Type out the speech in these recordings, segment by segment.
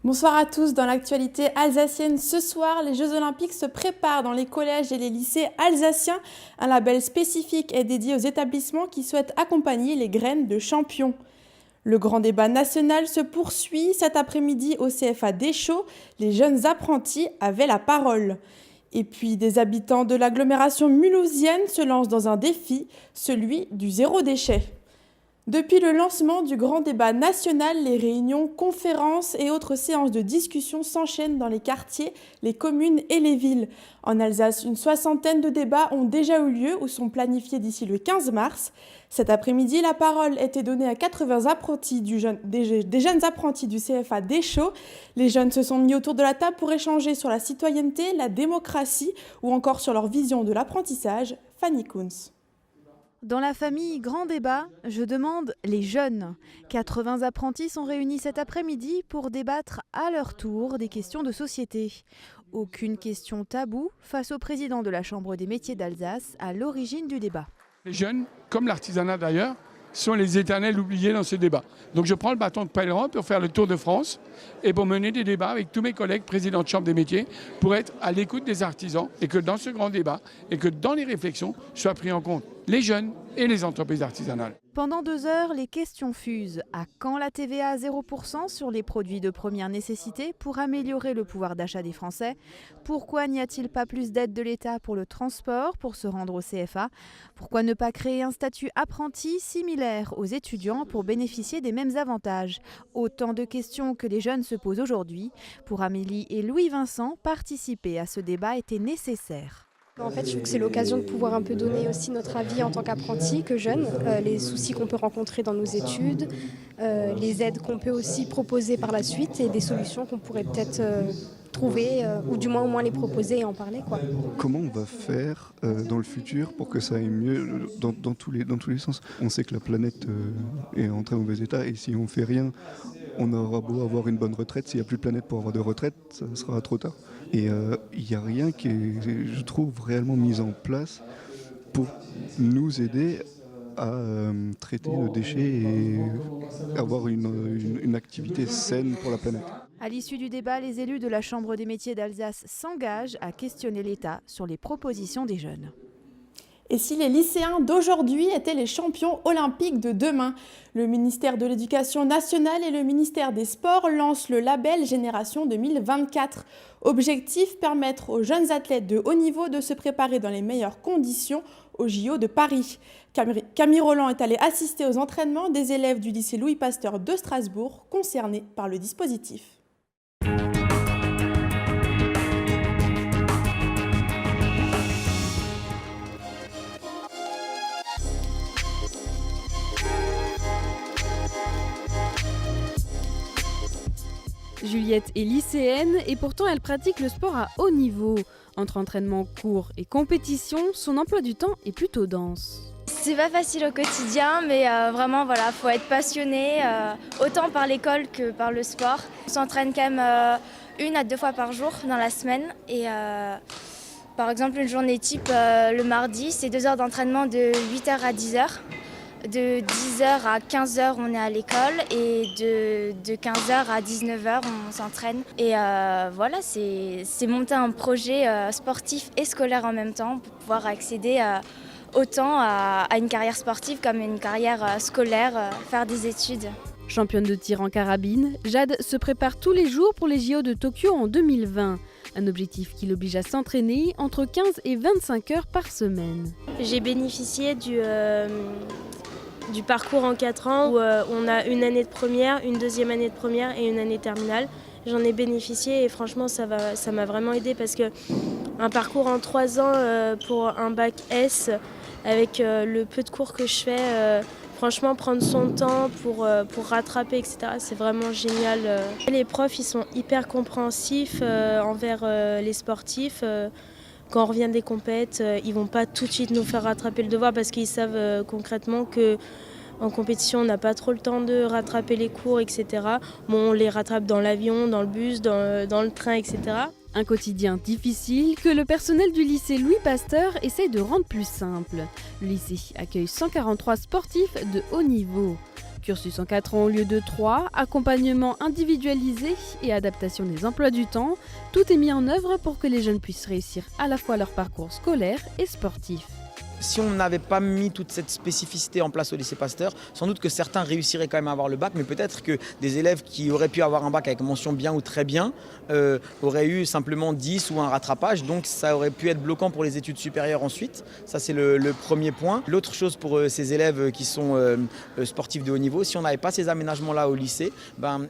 Bonsoir à tous. Dans l'actualité alsacienne ce soir, les Jeux Olympiques se préparent dans les collèges et les lycées alsaciens. Un label spécifique est dédié aux établissements qui souhaitent accompagner les graines de champions. Le grand débat national se poursuit cet après-midi au CFA Deschaux. Les jeunes apprentis avaient la parole. Et puis des habitants de l'agglomération mulhousienne se lancent dans un défi, celui du zéro déchet. Depuis le lancement du grand débat national, les réunions, conférences et autres séances de discussion s'enchaînent dans les quartiers, les communes et les villes. En Alsace, une soixantaine de débats ont déjà eu lieu ou sont planifiés d'ici le 15 mars. Cet après-midi, la parole était donnée à 80 apprentis des jeunes apprentis du CFA Deschaux. Les jeunes se sont mis autour de la table pour échanger sur la citoyenneté, la démocratie ou encore sur leur vision de l'apprentissage. Fanny Kunz. Dans la famille Grand Débat, je demande les jeunes. 80 apprentis sont réunis cet après-midi pour débattre à leur tour des questions de société. Aucune question taboue face au président de la Chambre des métiers d'Alsace à l'origine du débat. Les jeunes, comme l'artisanat d'ailleurs, sont les éternels oubliés dans ce débat. Donc je prends le bâton de pèlerin pour faire le tour de France et pour mener des débats avec tous mes collègues présidents de Chambre des métiers pour être à l'écoute des artisans et que dans ce grand débat et que dans les réflexions soient pris en compte les jeunes et les entreprises artisanales. Pendant 2 heures, les questions fusent. À quand la TVA à 0% sur les produits de première nécessité pour améliorer le pouvoir d'achat des Français? Pourquoi n'y a-t-il pas plus d'aide de l'État pour le transport pour se rendre au CFA? Pourquoi ne pas créer un statut apprenti similaire aux étudiants pour bénéficier des mêmes avantages? Autant de questions que les jeunes se posent aujourd'hui. Pour Amélie et Louis-Vincent, participer à ce débat était nécessaire. En fait, je trouve que c'est l'occasion de pouvoir un peu donner aussi notre avis en tant qu'apprenti, que jeune, les soucis qu'on peut rencontrer dans nos études, les aides qu'on peut aussi proposer par la suite et des solutions qu'on pourrait peut-être trouver ou du moins au moins les proposer et en parler, quoi. Comment on va faire dans le futur pour que ça aille mieux dans tous les sens? On sait que la planète est en très mauvais état et si on fait rien, on aura beau avoir une bonne retraite, s'il n'y a plus de planète pour avoir de retraite, ça sera trop tard. Et il n'y a rien qui est, je trouve, réellement mis en place pour nous aider à traiter nos déchets et avoir une activité saine pour la planète. À l'issue du débat, les élus de la Chambre des métiers d'Alsace s'engagent à questionner l'État sur les propositions des jeunes. Et si les lycéens d'aujourd'hui étaient les champions olympiques de demain? Le ministère de l'Éducation nationale et le ministère des Sports lancent le label Génération 2024. Objectif, permettre aux jeunes athlètes de haut niveau de se préparer dans les meilleures conditions aux JO de Paris. Camille Roland est allée assister aux entraînements des élèves du lycée Louis Pasteur de Strasbourg concernés par le dispositif. Juliette est lycéenne et pourtant elle pratique le sport à haut niveau. Entre entraînement, cours et compétition, son emploi du temps est plutôt dense. C'est pas facile au quotidien, mais vraiment voilà, faut être passionné, autant par l'école que par le sport. On s'entraîne quand même 1 à 2 fois par jour dans la semaine et par exemple une journée type le mardi, c'est 2 heures d'entraînement de 8h à 10h. De 10h à 15h, on est à l'école et de 15h à 19h, on s'entraîne. Et voilà, c'est monter un projet sportif et scolaire en même temps pour pouvoir accéder autant à une carrière sportive comme une carrière scolaire, faire des études. Championne de tir en carabine, Jade se prépare tous les jours pour les JO de Tokyo en 2020. Un objectif qui l'oblige à s'entraîner entre 15 et 25 heures par semaine. J'ai bénéficié du parcours en 4 ans où on a une année de première, une deuxième année de première et une année terminale. J'en ai bénéficié et franchement ça m'a vraiment aidé parce que un parcours en 3 ans pour un bac S avec le peu de cours que je fais, franchement prendre son temps pour rattraper, etc. c'est vraiment génial. Les profs ils sont hyper compréhensifs envers les sportifs. Quand on revient des compètes, ils vont pas tout de suite nous faire rattraper le devoir parce qu'ils savent concrètement qu'en compétition, on n'a pas trop le temps de rattraper les cours, etc. Bon, on les rattrape dans l'avion, dans le bus, dans le train, etc. Un quotidien difficile que le personnel du lycée Louis Pasteur essaye de rendre plus simple. Le lycée accueille 143 sportifs de haut niveau. Cursus en 4 ans au lieu de 3, accompagnement individualisé et adaptation des emplois du temps, tout est mis en œuvre pour que les jeunes puissent réussir à la fois leur parcours scolaire et sportif. Si on n'avait pas mis toute cette spécificité en place au lycée Pasteur, sans doute que certains réussiraient quand même à avoir le bac, mais peut-être que des élèves qui auraient pu avoir un bac avec mention bien ou très bien auraient eu simplement 10 ou un rattrapage, donc ça aurait pu être bloquant pour les études supérieures ensuite. Ça c'est le premier point. L'autre chose pour ces élèves qui sont sportifs de haut niveau, si on n'avait pas ces aménagements-là au lycée,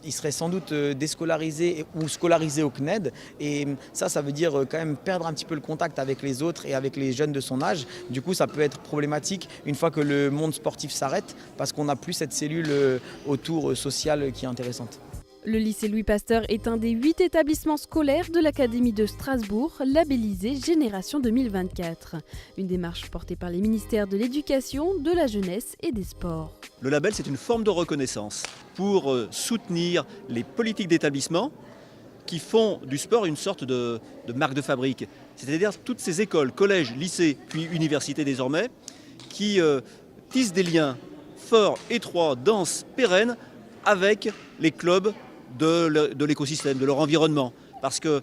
ils seraient sans doute déscolarisés ou scolarisés au CNED, et ça veut dire quand même perdre un petit peu le contact avec les autres et avec les jeunes de son âge. Du coup, ça peut être problématique une fois que le monde sportif s'arrête parce qu'on n'a plus cette cellule autour sociale qui est intéressante. Le lycée Louis Pasteur est un des 8 établissements scolaires de l'Académie de Strasbourg, labellisé Génération 2024. Une démarche portée par les ministères de l'Éducation, de la Jeunesse et des Sports. Le label, c'est une forme de reconnaissance pour soutenir les politiques d'établissement qui font du sport une sorte de marque de fabrique. C'est-à-dire toutes ces écoles, collèges, lycées, puis universités désormais, qui tissent des liens forts, étroits, denses, pérennes avec les clubs de l'écosystème, de leur environnement. Parce que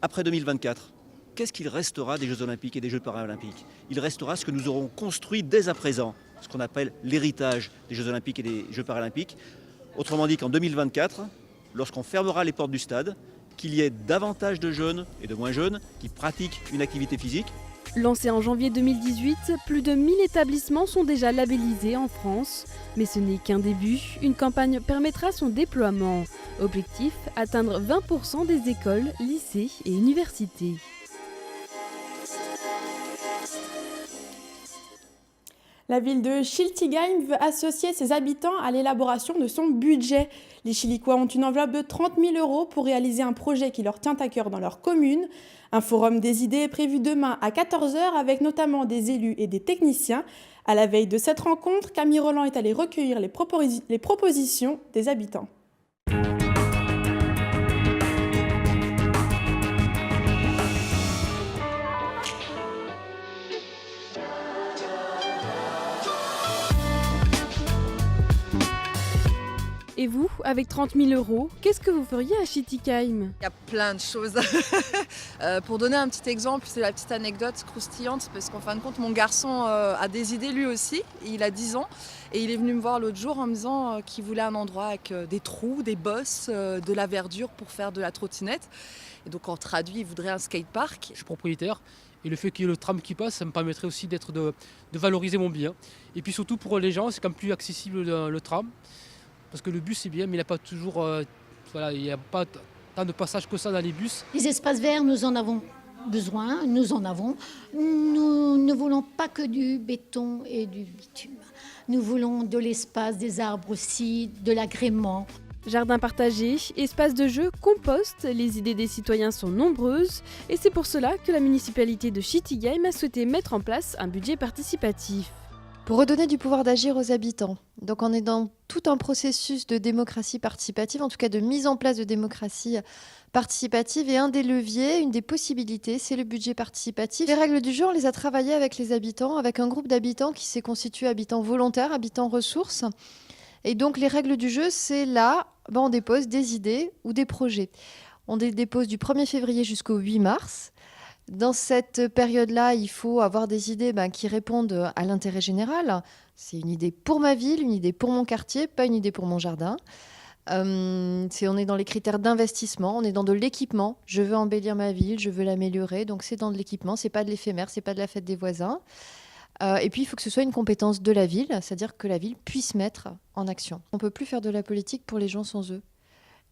après 2024, qu'est-ce qu'il restera des Jeux Olympiques et des Jeux Paralympiques? Il restera ce que nous aurons construit dès à présent, ce qu'on appelle l'héritage des Jeux Olympiques et des Jeux Paralympiques. Autrement dit qu'en 2024, lorsqu'on fermera les portes du stade, qu'il y ait davantage de jeunes et de moins jeunes qui pratiquent une activité physique. Lancé en janvier 2018, plus de 1000 établissements sont déjà labellisés en France. Mais ce n'est qu'un début, une campagne permettra son déploiement. Objectif, atteindre 20% des écoles, lycées et universités. La ville de Schiltigheim veut associer ses habitants à l'élaboration de son budget. Les Chilicois ont une enveloppe de 30 000 € pour réaliser un projet qui leur tient à cœur dans leur commune. Un forum des idées est prévu demain à 14h avec notamment des élus et des techniciens. À la veille de cette rencontre, Camille Roland est allée recueillir les propositions des habitants. Et vous, avec 30 000 €, qu'est-ce que vous feriez à Schiltigheim? Il y a plein de choses. Pour donner un petit exemple, c'est la petite anecdote croustillante, parce qu'en fin de compte, mon garçon a des idées lui aussi. Il a 10 ans et il est venu me voir l'autre jour en me disant qu'il voulait un endroit avec des trous, des bosses, de la verdure pour faire de la trottinette. Et donc en traduit, il voudrait un skatepark. Je suis propriétaire et le fait qu'il y ait le tram qui passe, ça me permettrait aussi de valoriser mon bien. Et puis surtout pour les gens, c'est quand même plus accessible le tram. Parce que le bus c'est bien, mais il n'y a pas toujours, il n'y a pas tant de passages que ça dans les bus. Les espaces verts, nous en avons besoin, nous en avons. Nous ne voulons pas que du béton et du bitume. Nous voulons de l'espace, des arbres aussi, de l'agrément. Jardin partagé, espace de jeu, compost, les idées des citoyens sont nombreuses et c'est pour cela que la municipalité de Schiltigheim a souhaité mettre en place un budget participatif. Pour redonner du pouvoir d'agir aux habitants. Donc on est dans tout un processus de démocratie participative, en tout cas de mise en place de démocratie participative. Et un des leviers, une des possibilités, c'est le budget participatif. Les règles du jeu, on les a travaillées avec les habitants, avec un groupe d'habitants qui s'est constitué habitants volontaires, habitants ressources. Et donc les règles du jeu, c'est là, on dépose des idées ou des projets. On les dépose du 1er février jusqu'au 8 mars. Dans cette période-là, il faut avoir des idées qui répondent à l'intérêt général. C'est une idée pour ma ville, une idée pour mon quartier, pas une idée pour mon jardin. On est dans les critères d'investissement, on est dans de l'équipement. Je veux embellir ma ville, je veux l'améliorer, donc c'est dans de l'équipement, c'est pas de l'éphémère, c'est pas de la fête des voisins. Et puis il faut que ce soit une compétence de la ville, c'est-à-dire que la ville puisse mettre en action. On ne peut plus faire de la politique pour les gens sans eux.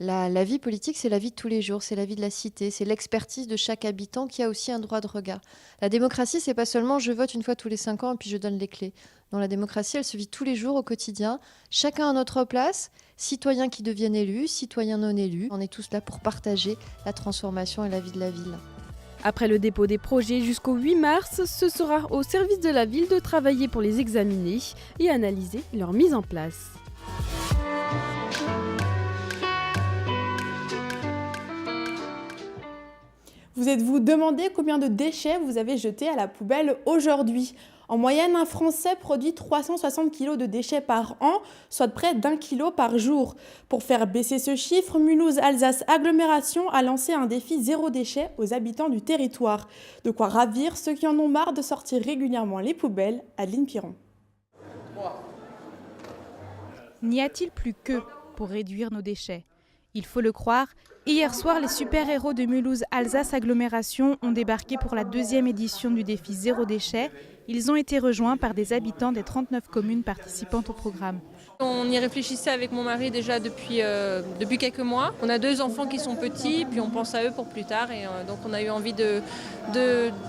La vie politique, c'est la vie de tous les jours, c'est la vie de la cité, c'est l'expertise de chaque habitant qui a aussi un droit de regard. La démocratie, c'est pas seulement je vote une fois tous les 5 ans et puis je donne les clés. Non, la démocratie, elle se vit tous les jours au quotidien, chacun à notre place, citoyens qui deviennent élus, citoyens non élus. On est tous là pour partager la transformation et la vie de la ville. Après le dépôt des projets jusqu'au 8 mars, ce sera au service de la ville de travailler pour les examiner et analyser leur mise en place. Vous êtes-vous demandé combien de déchets vous avez jetés à la poubelle aujourd'hui ? En moyenne, un Français produit 360 kg de déchets par an, soit près d'1 kg par jour. Pour faire baisser ce chiffre, Mulhouse Alsace Agglomération a lancé un défi zéro déchet aux habitants du territoire. De quoi ravir ceux qui en ont marre de sortir régulièrement les poubelles. Adeline Piron. N'y a-t-il plus que pour réduire nos déchets? Il faut le croire, hier soir, les super-héros de Mulhouse Alsace Agglomération ont débarqué pour la 2e édition du défi Zéro déchet. Ils ont été rejoints par des habitants des 39 communes participantes au programme. On y réfléchissait avec mon mari déjà depuis quelques mois. On a 2 enfants qui sont petits, puis on pense à eux pour plus tard. Et donc on a eu envie de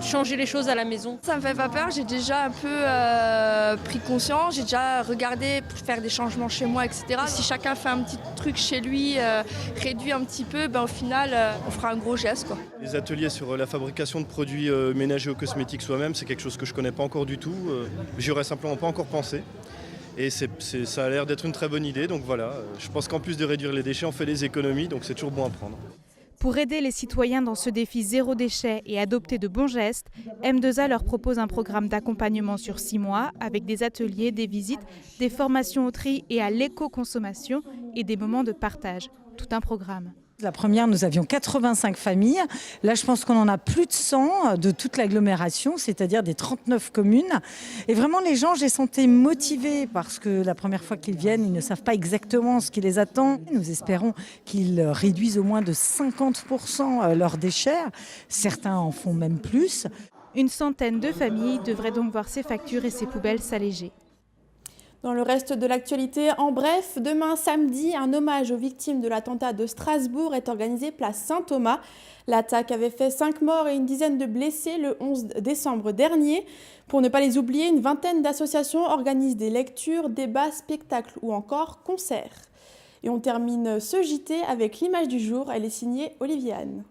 changer les choses à la maison. Ça me fait pas peur, j'ai déjà un peu pris conscience, j'ai déjà regardé pour faire des changements chez moi, etc. Si chacun fait un petit truc chez lui, réduit un petit peu, au final on fera un gros geste, quoi. Les ateliers sur la fabrication de produits ménagers ou cosmétiques soi-même, c'est quelque chose que je connais pas encore du tout. J'y aurais simplement pas encore pensé. Et ça a l'air d'être une très bonne idée, donc voilà. Je pense qu'en plus de réduire les déchets, on fait des économies, donc c'est toujours bon à prendre. Pour aider les citoyens dans ce défi zéro déchet et adopter de bons gestes, M2A leur propose un programme d'accompagnement sur 6 mois avec des ateliers, des visites, des formations au tri et à l'éco-consommation et des moments de partage. Tout un programme. La première, nous avions 85 familles. Là, je pense qu'on en a plus de 100 de toute l'agglomération, c'est-à-dire des 39 communes. Et vraiment, les gens, je les sentais motivés parce que la première fois qu'ils viennent, ils ne savent pas exactement ce qui les attend. Nous espérons qu'ils réduisent au moins de 50% leurs déchets. Certains en font même plus. Une centaine de familles devraient donc voir ses factures et ses poubelles s'alléger. Dans le reste de l'actualité, en bref, demain samedi, un hommage aux victimes de l'attentat de Strasbourg est organisé place Saint-Thomas. L'attaque avait fait 5 morts et une dizaine de blessés le 11 décembre dernier. Pour ne pas les oublier, une vingtaine d'associations organisent des lectures, débats, spectacles ou encore concerts. Et on termine ce JT avec l'image du jour. Elle est signée Olivier Anne.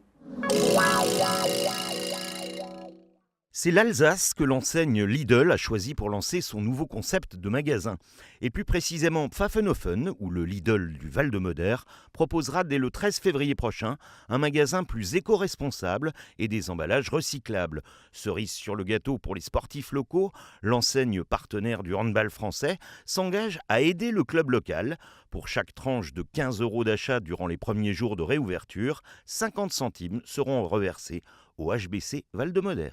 C'est l'Alsace que l'enseigne Lidl a choisi pour lancer son nouveau concept de magasin. Et plus précisément, Pfaffenhofen, ou le Lidl du Val-de-Moder, proposera dès le 13 février prochain un magasin plus éco-responsable et des emballages recyclables. Cerise sur le gâteau pour les sportifs locaux, l'enseigne partenaire du handball français s'engage à aider le club local. Pour chaque tranche de 15 € d'achat durant les premiers jours de réouverture, 50 centimes seront reversés au HBC Val-de-Moder.